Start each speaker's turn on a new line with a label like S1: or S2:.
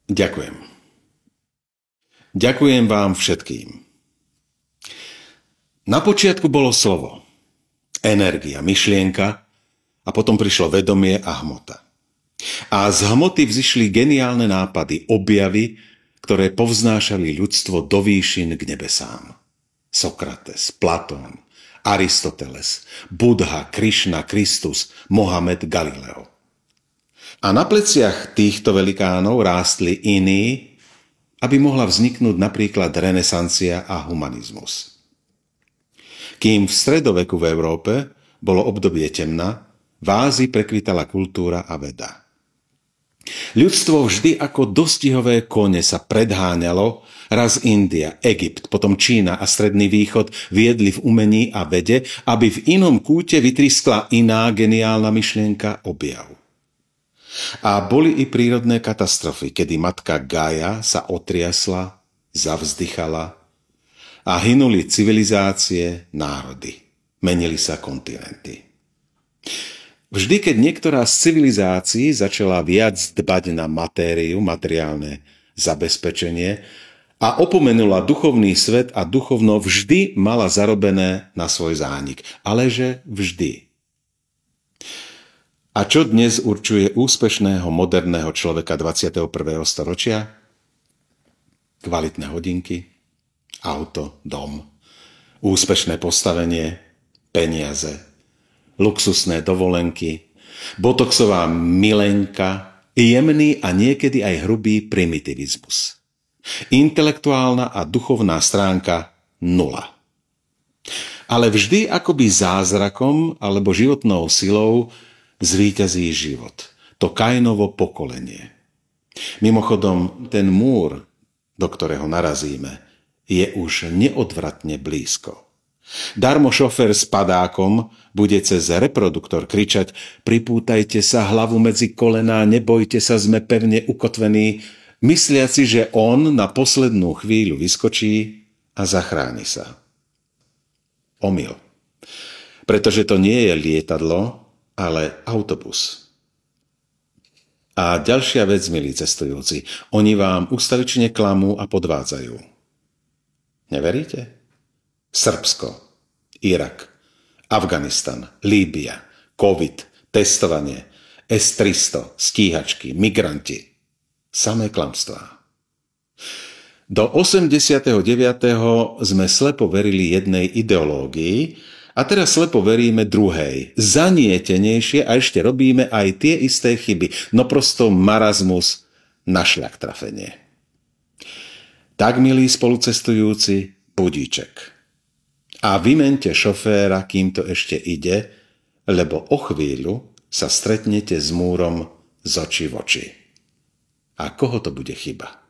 S1: Ďakujem. Ďakujem vám všetkým. Na počiatku bolo slovo, energia, myšlienka a potom prišlo vedomie a hmota. A z hmoty vzišli geniálne nápady, objavy, ktoré povznášali ľudstvo do výšin k nebesám. Sokrates, Platón, Aristoteles, Buddha, Krišna, Kristus, Mohamed, Galileo. A na pleciach týchto velikánov rástli iní, aby mohla vzniknúť napríklad renesancia a humanizmus. Kým v stredoveku v Európe bolo obdobie temna, v Ázii prekvitala kultúra a veda. Ľudstvo vždy ako dostihové kone sa predháňalo, raz India, Egypt, potom Čína a Stredný východ viedli v umení a vede, aby v inom kúte vytriskla iná geniálna myšlienka, objav. A boli i prírodné katastrofy, kedy matka Gaia sa otriasla, zavzdychala a hynuli civilizácie, národy. Menili sa kontinenty. Vždy, keď niektorá z civilizácií začala viac dbať na matériu, materiálne zabezpečenie a opomenula duchovný svet a duchovno, vždy mala zarobené na svoj zánik. Ale že vždy. A čo dnes určuje úspešného moderného človeka 21. storočia? Kvalitné hodinky, auto, dom, úspešné postavenie, peniaze, luxusné dovolenky, botoxová milenka, jemný a niekedy aj hrubý primitivizmus. Intelektuálna a duchovná stránka nula. Ale vždy akoby zázrakom alebo životnou silou zvíťazí život. To Kainovo pokolenie. Mimochodom, ten múr, do ktorého narazíme, je už neodvratne blízko. Darmo šofér s padákom bude cez reproduktor kričať: pripútajte sa, hlavu medzi kolená, nebojte sa, sme pevne ukotvení, mysliaci, že on na poslednú chvíľu vyskočí a zachráni sa. Omyl. Pretože to nie je lietadlo, ale autobus. A ďalšia vec, milí cestujúci, oni vám ustavične klamú a podvádzajú. Neveríte? Srbsko, Irak, Afganistan, Líbia, COVID, testovanie, S-300, stíhačky, migranti. Samé klamstvá. Do 89. sme slepo verili jednej ideológii a teraz slepo veríme druhej, zanietenejšie, a ešte robíme aj tie isté chyby. No prosto marazmus na šľak trafenie. Tak, milí spolucestujúci, budíček. A vymente šoféra, kým to ešte ide, lebo o chvíľu sa stretnete s múrom z očí v oči. A koho to bude chyba?